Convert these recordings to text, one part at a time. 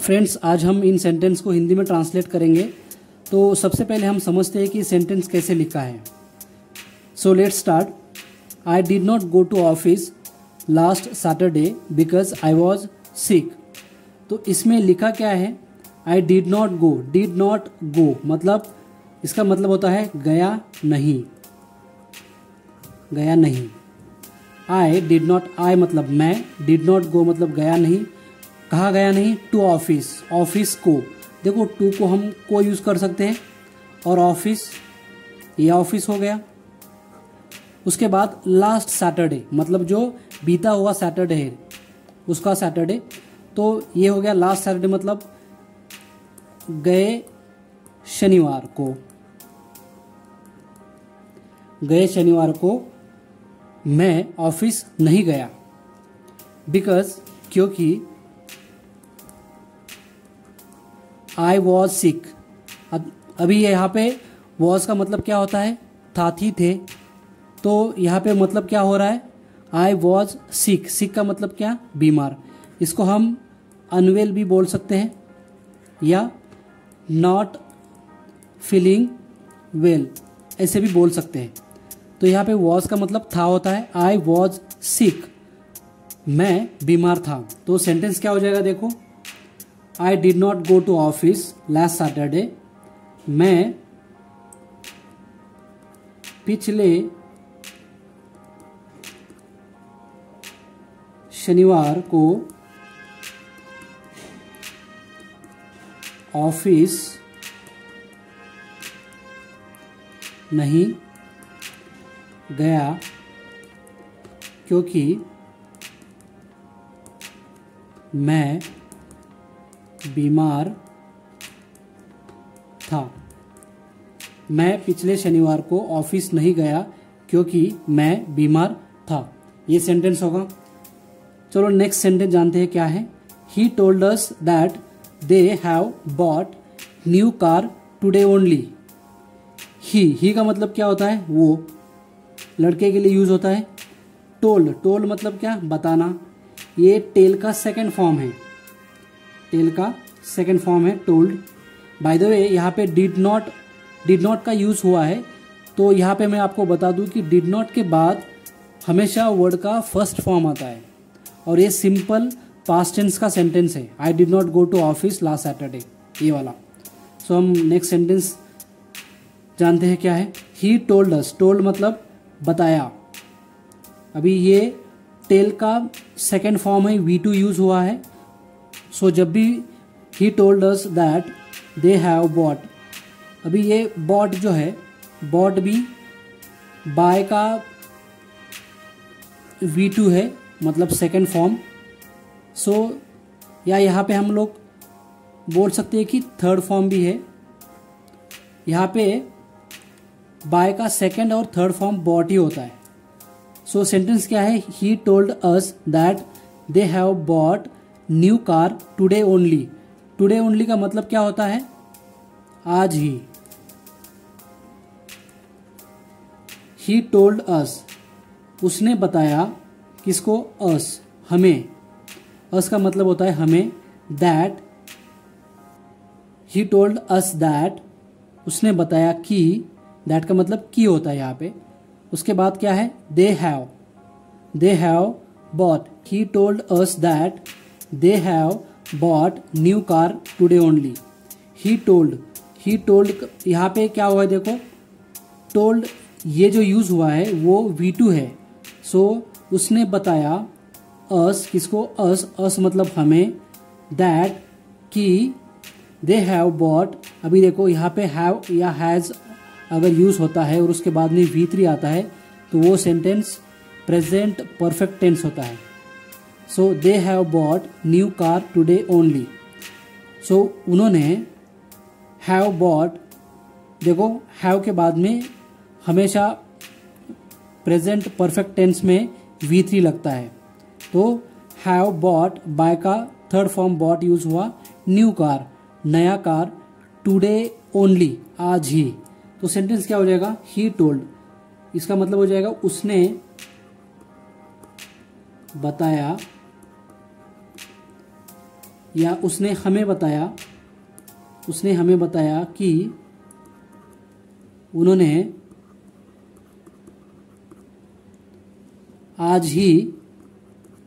Friends, आज हम इन sentence को हिंदी में ट्रांसलेट करेंगे। तो सबसे पहले हम समझते हैं कि सेंटेंस कैसे लिखा है। So let's start. I did not go to office last Saturday because I was sick. तो इसमें लिखा क्या है? I did not go. Did not go मतलब इसका मतलब होता है गया नहीं, गया नहीं। आई डिड नॉट, आई मतलब मैं, डिड नॉट गो मतलब गया नहीं। कहाँ गया नहीं? To office. ऑफिस को देखो, टू को हम को यूज कर सकते हैं और ऑफिस, ये ऑफिस हो गया। उसके बाद लास्ट सैटरडे मतलब जो बीता हुआ सैटरडे है उसका सैटरडे, तो ये हो गया लास्ट सैटरडे मतलब गए शनिवार को। गए शनिवार को मैं ऑफिस नहीं गया बिकॉज, क्योंकि आई वॉज सिक। अभी यहाँ पे वॉज का मतलब क्या होता है? था, थी, थे। तो यहाँ पे मतलब क्या हो रहा है? आई वॉज सिक। सिक का मतलब क्या? बीमार। इसको हम अनवेल भी बोल सकते हैं या नॉट फीलिंग वेल ऐसे भी बोल सकते हैं। तो यहाँ पे वॉज का मतलब था होता है। आई वॉज सिक, मैं बीमार था। तो सेंटेंस क्या हो जाएगा? देखो, I did not go to office last Saturday. मैं पिछले शनिवार को ऑफिस नहीं गया क्योंकि मैं बीमार था। मैं पिछले शनिवार को ऑफिस नहीं गया क्योंकि मैं बीमार था। ये सेंटेंस होगा। चलो नेक्स्ट सेंटेंस जानते हैं क्या है। He told us that they have bought new car today only. He का मतलब क्या होता है? वो लड़के के लिए यूज होता है। टोल्ड, टोल्ड मतलब क्या? बताना। ये टेल का सेकंड फॉर्म है। टेल का सेकंड फॉर्म है टोल्ड। बाय द वे, यहाँ पे डिड नॉट का यूज हुआ है। तो यहाँ पे मैं आपको बता दूं कि डिड नॉट के बाद हमेशा वर्ड का फर्स्ट फॉर्म आता है और ये सिंपल पास्ट टेंस का सेंटेंस है। I did not go to office last Saturday, ये वाला। सो हम नेक्स्ट सेंटेंस जानते हैं क्या है। He told us. टोल्ड मतलब बताया। अभी ये टेल का सेकेंड फॉर्म है, V2 यूज हुआ है। सो जब भी ही told us that they have bot, अभी ये बॉट जो है, बॉट भी बाय का V2 है मतलब सेकेंड फॉर्म। सो या यहाँ पे हम लोग बोल सकते हैं कि थर्ड फॉर्म भी है। यहाँ पे बाय का सेकेंड और थर्ड फॉर्म बॉट ही होता है। सो सेंटेंस क्या है? He told us that they have bought new car today only. Today only का मतलब क्या होता है? आज ही। ही टोल्ड अस, उसने बताया। किसको? अस, हमें। अस का मतलब होता है हमें। That, he told us that, उसने बताया कि, दैट का मतलब की होता है यहाँ पे। उसके बाद क्या है? दे have bot. He told us that they have bought new car today only. He told यहाँ पे क्या हुआ है? देखो, टोल्ड ये जो यूज हुआ है वो V2 है। सो उसने बताया। अस, किसको? अस मतलब हमें। दैट, कि, दे हैव बॉट। अभी देखो यहाँ पे हैव या हैज अगर यूज होता है और उसके बाद में V3 आता है तो वो सेंटेंस प्रेजेंट परफेक्ट टेंस होता है। So they have bought new car today only. So उन्होंने हैव बॉट, देखो हैव के बाद में हमेशा प्रेजेंट परफेक्ट टेंस में V3 लगता है। तो हैव बॉट, बाय का थर्ड फॉर्म बॉट यूज हुआ। न्यू कार, नया कार। टुडे ओनली, आज ही। तो सेंटेंस क्या हो जाएगा? He told. इसका मतलब हो जाएगा उसने बताया या उसने हमें बताया कि उन्होंने आज ही,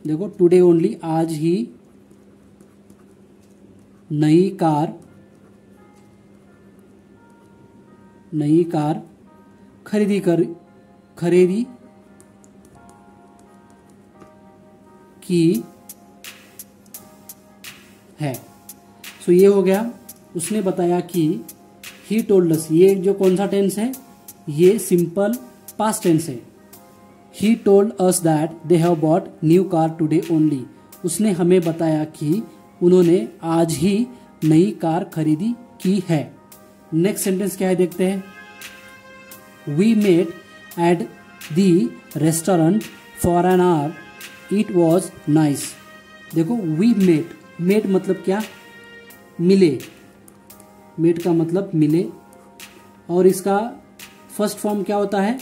देखो टुडे ओनली, आज ही नई कार खरीदी की है। सो ये हो गया, उसने बताया कि, ही टोल्ड अस, ये जो कौन सा टेंस है, ये सिंपल पास्ट टेंस है। He told us that they have bought new car today only, उसने हमें बताया कि उन्होंने आज ही नई कार खरीदी की है। नेक्स्ट सेंटेंस क्या है देखते हैं। We met at the restaurant for an hour, it was nice. देखो वी मेट मतलब क्या, मिले, मेट का मतलब मिले, और इसका फर्स्ट फॉर्म क्या होता है,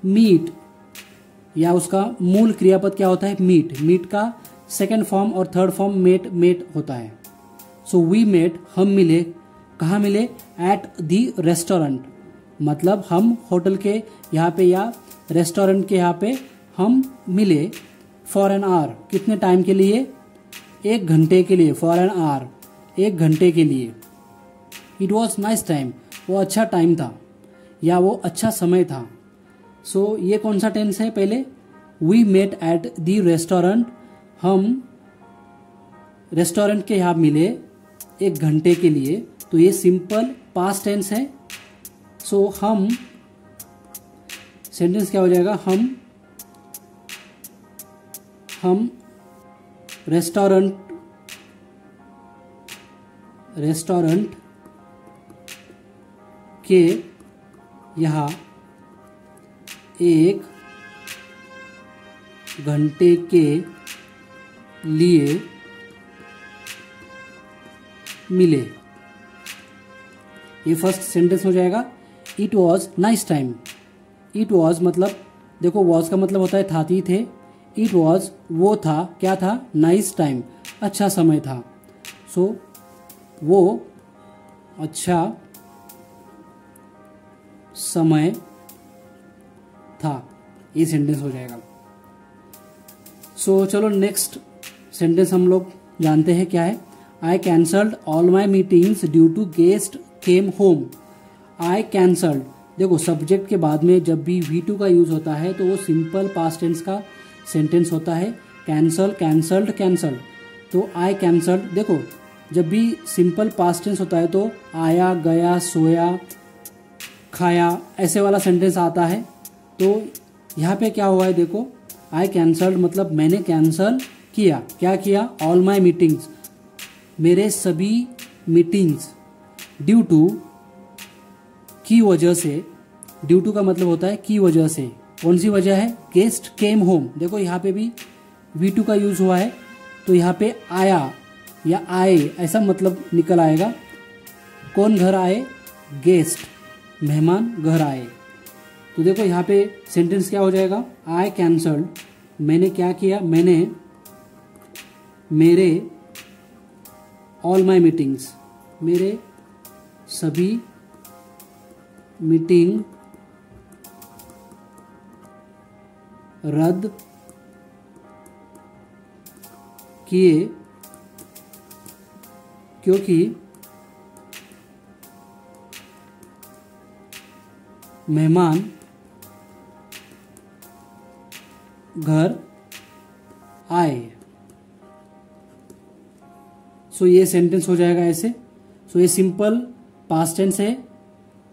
मीट, या उसका मूल क्रियापद क्या होता है, मीट का सेकेंड फॉर्म और थर्ड फॉर्म मेट होता है। सो वी मेट, हम मिले, कहाँ मिले, एट द रेस्टोरेंट, मतलब हम होटल के यहाँ पे या रेस्टोरेंट के यहाँ पे हम मिले, फॉर एन आवर, कितने टाइम के लिए, 1 घंटे के लिए, फॉर एन आवर, 1 घंटे के लिए। इट वॉज नाइस टाइम, वो अच्छा टाइम था या वो अच्छा समय था। सो ये कौन सा टेंस है, पहले we met at the restaurant, हम रेस्टोरेंट के यहाँ मिले 1 घंटे के लिए, तो ये सिंपल पास्ट टेंस है। सो हम, सेंटेंस क्या हो जाएगा, हम रेस्टोरेंट के यहाँ 1 घंटे के लिए मिले। ये फर्स्ट सेंटेंस हो जाएगा। It was nice time, it was मतलब, देखो वॉज का मतलब होता है था, थे। इट वॉज वो था, क्या था, नाइस टाइम, अच्छा समय था। सो वो अच्छा समय था, ये सेंटेंस हो जाएगा। सो चलो नेक्स्ट सेंटेंस हम लोग जानते हैं क्या है। I cancelled all my meetings due to guest came home. I cancelled, देखो सब्जेक्ट के बाद में जब भी V2 का यूज होता है तो वो सिंपल पास्ट टेंस का सेंटेंस होता है। कैंसल्ड, तो आई कैंसल्ड, देखो जब भी सिंपल पास्ट टेंस होता है तो आया, गया, सोया, खाया, ऐसे वाला सेंटेंस आता है। तो यहाँ पे क्या हुआ है, देखो आई कैंसल्ड मतलब मैंने कैंसल किया, क्या किया, ऑल माई मीटिंग्स, मेरे सभी मीटिंग्स, ड्यू टू, की वजह से, ड्यू टू का मतलब होता है की वजह से, कौन सी वजह है, गेस्ट केम होम। देखो यहाँ पे भी V2 का यूज हुआ है, तो यहाँ पे आया या आए ऐसा मतलब निकल आएगा। कौन घर आए, गेस्ट, मेहमान घर आए। तो देखो यहाँ पे सेंटेंस क्या हो जाएगा, आई कैंसल्ड, मैंने क्या किया, मैंने मेरे ऑल माई मीटिंग्स, मेरे सभी मीटिंग रद्द किए क्योंकि मेहमान घर आए। सो ये सेंटेंस हो जाएगा ऐसे। सो ये सिंपल पास्ट टेंस है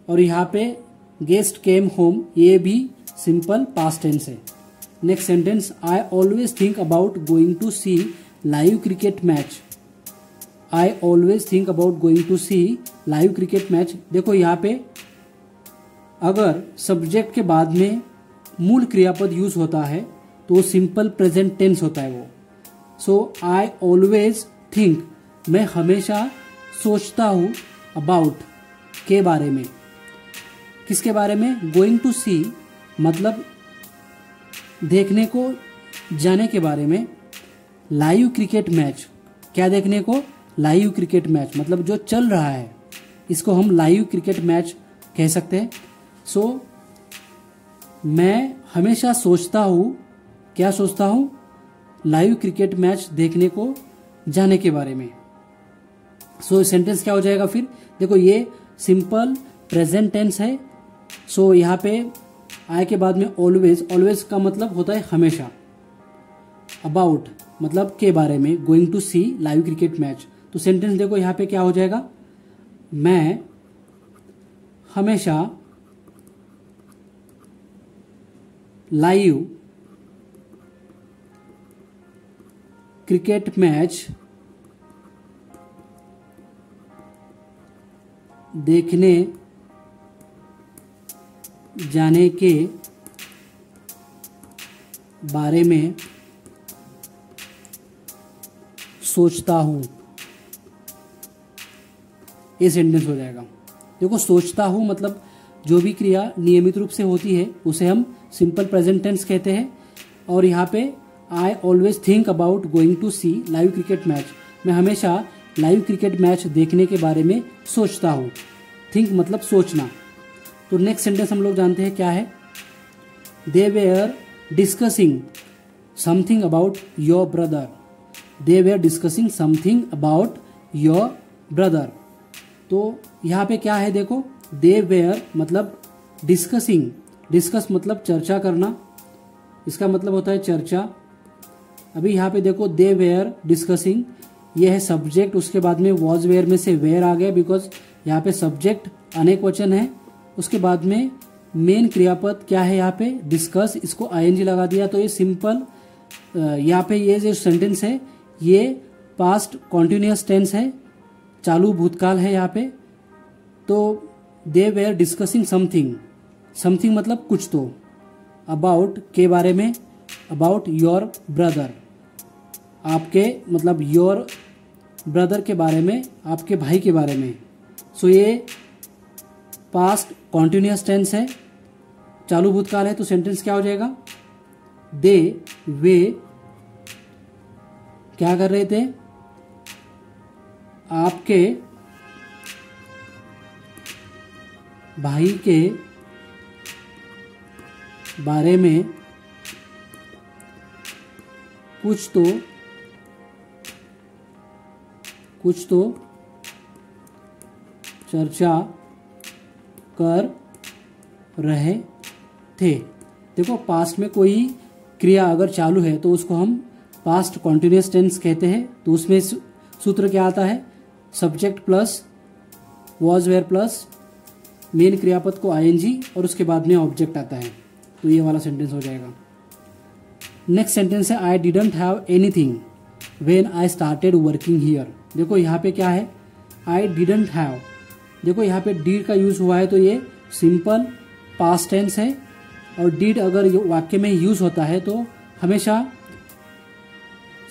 और यहाँ पे गेस्ट केम होम ये भी सिंपल पास्ट टेंस है। Next sentence, I always think about going to see live cricket match. I always think about going to see live cricket match. देखो यहाँ पे अगर सब्जेक्ट के बाद में मूल क्रियापद यूज होता है तो वो सिंपल प्रेजेंट टेंस होता है वो। सो आई ऑलवेज थिंक, मैं हमेशा सोचता हूँ, अबाउट के बारे में, किसके बारे में, गोइंग टू सी मतलब देखने को, जाने के बारे में, लाइव क्रिकेट मैच, क्या देखने को, लाइव क्रिकेट मैच मतलब जो चल रहा है, इसको हम लाइव क्रिकेट मैच कह सकते हैं। सो मैं हमेशा सोचता हूँ, क्या सोचता हूँ? लाइव क्रिकेट मैच देखने को जाने के बारे में। सो सेंटेंस क्या हो जाएगा फिर? देखो ये सिंपल प्रेजेंट टेंस है। सो यहाँ पे आय के बाद में ऑलवेज, ऑलवेज का मतलब होता है हमेशा। अबाउट मतलब के बारे में, going to see live cricket match. तो सेंटेंस देखो यहाँ पे क्या हो जाएगा? मैं हमेशा लाइव क्रिकेट मैच देखने जाने के बारे में सोचता हूं। ये सेंटेंस हो जाएगा। देखो सोचता हूं मतलब जो भी क्रिया नियमित रूप से होती है उसे हम सिंपल प्रेजेंट टेंस कहते हैं। और यहाँ पे I always think about going to see live cricket match, मैं हमेशा लाइव क्रिकेट मैच देखने के बारे में सोचता हूँ। थिंक मतलब सोचना। तो नेक्स्ट सेंटेंस हम लोग जानते हैं क्या है? They were discussing something about your brother. They were discussing something about your brother. तो यहाँ पे क्या है देखो, दे वेयर मतलब डिस्कसिंग, डिस्कस मतलब चर्चा करना, इसका मतलब होता है चर्चा। अभी यहाँ पे देखो दे वेयर डिस्कसिंग, ये है सब्जेक्ट, उसके बाद में वॉज वेयर में से वेयर आ गया बिकॉज यहाँ पे सब्जेक्ट अनेक वचन है। उसके बाद में मेन क्रियापद क्या है यहाँ पे? डिस्कस, इसको आईएनजी लगा दिया। तो ये सिंपल यहाँ पे ये जो सेंटेंस है ये पास्ट कॉन्टिन्यूअस टेंस है, चालू भूतकाल है यहाँ पे। तो दे वेयर डिस्कसिंग समथिंग, समथिंग मतलब कुछ तो, अबाउट के बारे में, अबाउट योर ब्रदर आपके मतलब योर ब्रदर के बारे में, आपके भाई के बारे में। सो ये पास्ट कॉन्टिन्यूअस टेंस है, चालू भूतकाल है। तो सेंटेंस क्या हो जाएगा? दे वे क्या कर रहे थे? आपके भाई के बारे में कुछ तो चर्चा कर रहे थे। देखो पास्ट में कोई क्रिया अगर चालू है तो उसको हम पास्ट कॉन्टिन्यूअस टेंस कहते हैं। तो उसमें सूत्र क्या आता है? Subject plus was were plus main क्रियापद को आईएनजी और उसके बाद में ऑब्जेक्ट आता है। तो ये वाला सेंटेंस हो जाएगा। नेक्स्ट सेंटेंस है I didn't have anything when I started working here. देखो यहाँ पे क्या है? I didn't have. देखो यहाँ पे डीड का यूज हुआ है तो ये सिंपल पास्ट टेंस है। और डीड अगर वाक्य में यूज होता है तो हमेशा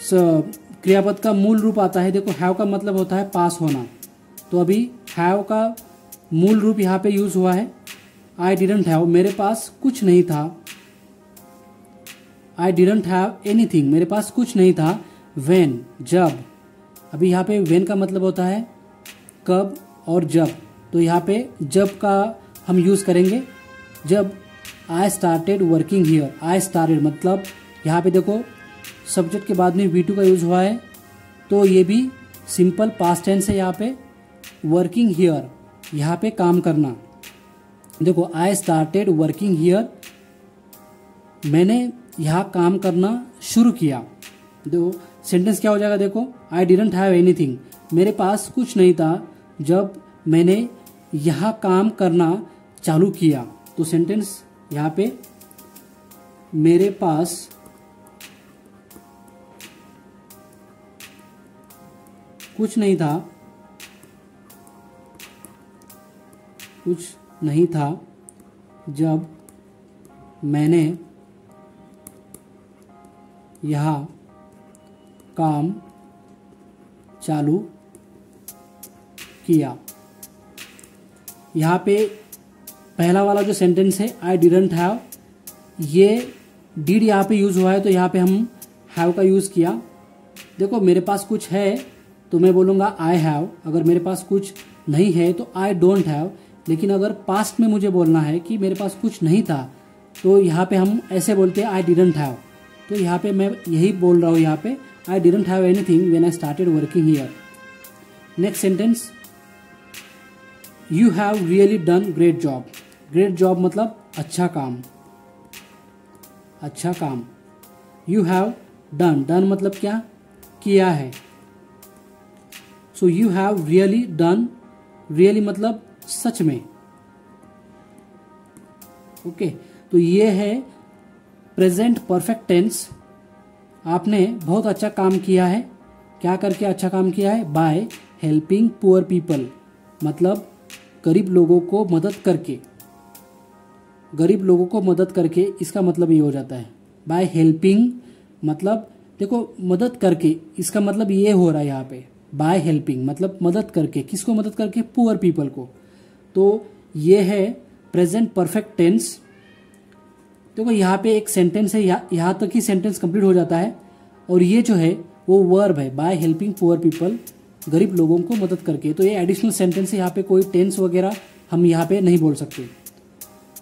क्रियापद का मूल रूप आता है। देखो हैव का मतलब होता है पास होना, तो अभी हैव का मूल रूप यहाँ पे यूज हुआ है। आई डिडंट हैव, मेरे पास कुछ नहीं था। आई डिडंट हैव एनीथिंग, मेरे पास कुछ नहीं था। व्हेन जब, अभी यहाँ पे व्हेन का मतलब होता है कब और जब। तो यहाँ पे जब का हम यूज करेंगे जब I started working here. I started मतलब यहाँ पे देखो सब्जेक्ट के बाद में V2 का यूज हुआ है तो ये भी सिंपल पास्ट टेंस है। यहाँ पे वर्किंग हियर, यहाँ पे काम करना। देखो आई स्टार्टेड वर्किंग हियर, मैंने यहाँ काम करना शुरू किया। देखो सेंटेंस क्या हो जाएगा? देखो आई डिडंट हैव एनीथिंग, मेरे पास कुछ नहीं था जब मैंने यहाँ काम करना चालू किया। तो सेंटेंस यहाँ पे मेरे पास कुछ नहीं था, कुछ नहीं था जब मैंने यहाँ काम चालू किया। यहाँ पे पहला वाला जो सेंटेंस है आई डिडंट हैव, ये डिड यहाँ पे यूज हुआ है तो यहाँ पे हम हैव का यूज किया। देखो मेरे पास कुछ है तो मैं बोलूँगा आई हैव। अगर मेरे पास कुछ नहीं है तो आई डोंट हैव। लेकिन अगर पास्ट में मुझे बोलना है कि मेरे पास कुछ नहीं था तो यहाँ पे हम ऐसे बोलते हैं आई डिडंट हैव। तो यहाँ पे मैं यही बोल रहा हूँ, यहाँ पे I didn't have anything when I started working here. Next sentence, you have really done great job. Great job मतलब अच्छा काम, अच्छा काम। यू हैव डन, डन मतलब क्या, किया है। So you have really done, really मतलब सच में। ओके, तो ये है प्रेजेंट परफेक्ट टेंस। आपने बहुत अच्छा काम किया है। क्या करके अच्छा काम किया है? बाय हेल्पिंग पुअर पीपल, मतलब गरीब लोगों को मदद करके। गरीब लोगों को मदद करके, इसका मतलब ये हो जाता है। बाय हेल्पिंग मतलब देखो मदद करके, इसका मतलब ये हो रहा है यहाँ पे। बाय हेल्पिंग मतलब मदद करके, किसको मदद करके? पुअर पीपल को। तो ये है प्रेजेंट परफेक्ट टेंस। देखो यहाँ पे एक सेंटेंस है, यहाँ तक ही सेंटेंस कंप्लीट हो जाता है। और ये जो है वो वर्ब है, बाय हेल्पिंग पुअर पीपल, गरीब लोगों को मदद करके। तो ये एडिशनल सेंटेंस है, यहाँ पे कोई टेंस वगैरह हम यहाँ पे नहीं बोल सकते।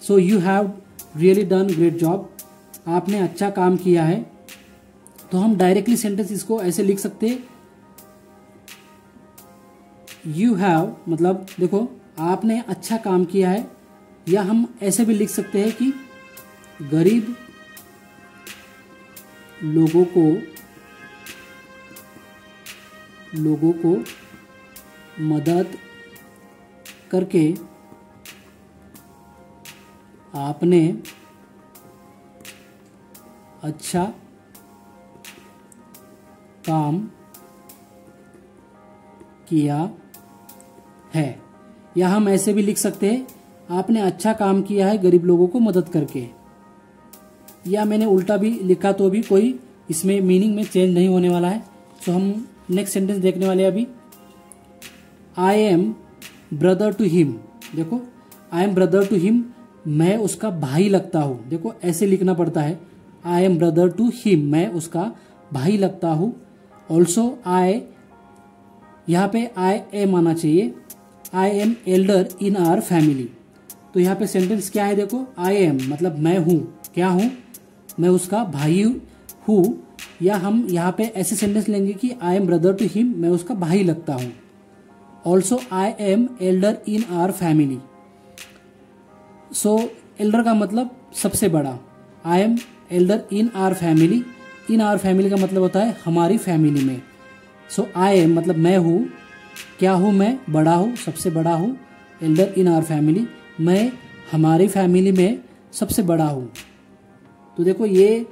So you have really done great job, आपने अच्छा काम किया है। तो हम डायरेक्टली सेंटेंस इसको ऐसे लिख सकते, यू हैव मतलब देखो आपने अच्छा काम किया है। या हम ऐसे भी लिख सकते हैं कि गरीब लोगों को मदद करके आपने अच्छा काम किया है। या हम ऐसे भी लिख सकते हैं, आपने अच्छा काम किया है गरीब लोगों को मदद करके। या मैंने उल्टा भी लिखा तो भी कोई इसमें मीनिंग में चेंज नहीं होने वाला है। तो हम नेक्स्ट सेंटेंस देखने वाले हैं अभी। I am brother to him, देखो I am brother to him, मैं उसका भाई लगता हूँ। देखो ऐसे लिखना पड़ता है, I am brother to him, मैं उसका भाई लगता हूँ। ऑल्सो आई, यहाँ पे आई एम आना चाहिए, I am elder in our family. तो यहाँ पे सेंटेंस क्या है? देखो आई एम मतलब मैं हूँ, क्या हूँ? मैं उसका भाई हूँ। या हम यहाँ पे ऐसे सेंटेंस लेंगे कि I am brother to him, मैं उसका भाई लगता हूँ। Also I am elder in our family. So elder का मतलब सबसे बड़ा, I am elder in our family. In our family का मतलब होता है हमारी फैमिली में। सो आई एम मतलब मैं हूँ, क्या हूँ? मैं बड़ा हूँ, सबसे बड़ा हूँ। एल्डर इन आवर फैमिली, मैं हमारी फैमिली में सबसे बड़ा हूँ। तो देखो ये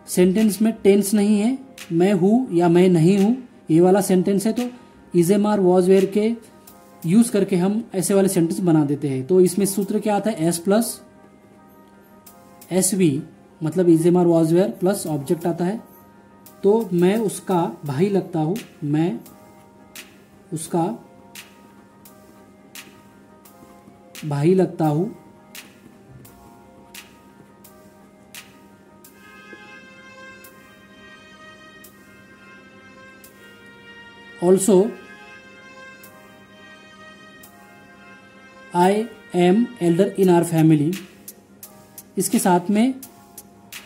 सेंटेंस में टेंस नहीं है, मैं हूँ या मैं नहीं हूँ, ये वाला सेंटेंस है। तो is am are was were के यूज करके हम ऐसे वाले सेंटेंस बना देते हैं। तो इसमें सूत्र क्या आता है? एस प्लस एस वी मतलब is am are was were plus object आता है। तो मैं उसका भाई लगता हूँ, मैं उसका भाई लगता हूँ। Also I am elder in our family. इसके साथ में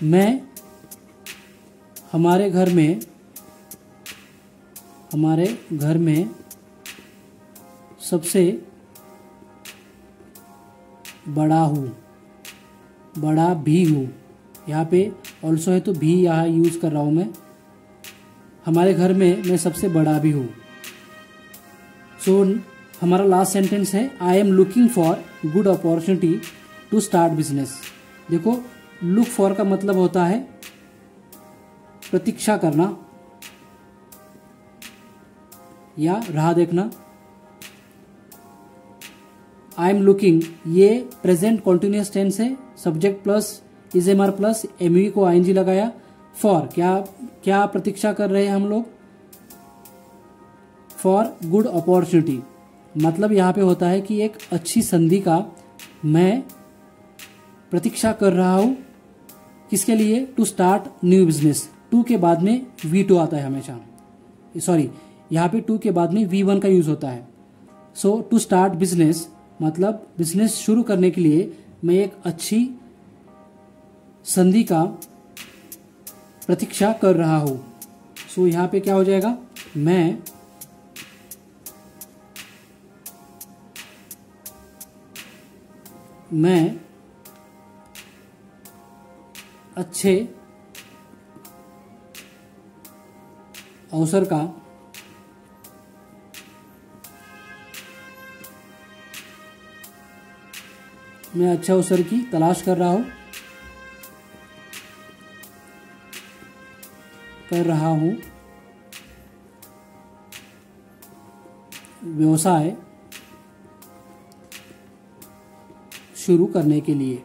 मैं हमारे घर में सबसे बड़ा हूँ, बड़ा भी हूँ। यहाँ पे ऑल्सो है तो भी यहाँ यूज कर रहा हूँ मैं। हमारे घर में मैं सबसे बड़ा भी हूँ। सो हमारा लास्ट सेंटेंस है, I am looking for good opportunity to start business. देखो लुक फॉर का मतलब होता है प्रतीक्षा करना या राह देखना। आई एम लुकिंग ये प्रेजेंट कॉन्टिन्यूअस टेंस है, subject plus is am are plus am you को आईएनजी लगाया। फॉर क्या प्रतीक्षा कर रहे हैं हम लोग? फॉर गुड अपॉर्चुनिटी मतलब यहाँ पे होता है कि एक अच्छी संधि का मैं प्रतीक्षा कर रहा हूँ। किसके लिए? To start new business. To के बाद में V2 आता है हमेशा, सॉरी यहाँ पे टू के बाद में V1 का यूज होता है। सो टू स्टार्ट बिजनेस मतलब बिजनेस शुरू करने के लिए मैं एक अच्छी संधि का प्रतीक्षा कर रहा हूं। सो यहाँ पे क्या हो जाएगा, मैं अच्छे अवसर का अच्छे अवसर की तलाश कर रहा हूं व्यवसाय शुरू करने के लिए।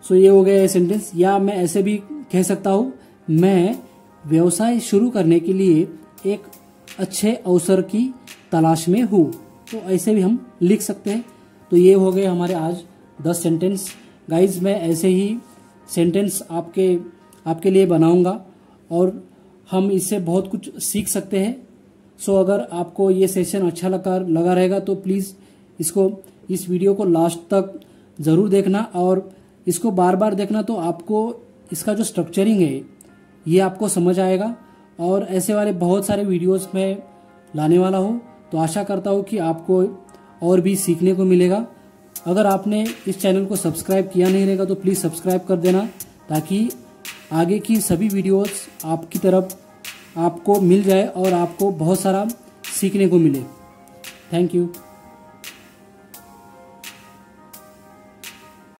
सो ये हो गया सेंटेंस। या मैं ऐसे भी कह सकता हूं, मैं व्यवसाय शुरू करने के लिए एक अच्छे अवसर की तलाश में हूं। तो ऐसे भी हम लिख सकते हैं। तो ये हो गए हमारे आज 10 सेंटेंस। गाइज मैं ऐसे ही सेंटेंस आपके लिए बनाऊंगा और हम इससे बहुत कुछ सीख सकते हैं। सो अगर आपको ये सेशन अच्छा लगा रहेगा तो प्लीज़ इस वीडियो को लास्ट तक ज़रूर देखना और इसको बार बार देखना, तो आपको इसका जो स्ट्रक्चरिंग है ये आपको समझ आएगा। और ऐसे वाले बहुत सारे वीडियोस में लाने वाला हूँ, तो आशा करता हूँ कि आपको और भी सीखने को मिलेगा। अगर आपने इस चैनल को सब्सक्राइब किया नहीं रहेगा तो प्लीज़ सब्सक्राइब कर देना, ताकि आगे की सभी वीडियोस आपकी तरफ आपको मिल जाए और आपको बहुत सारा सीखने को मिले। Thank you.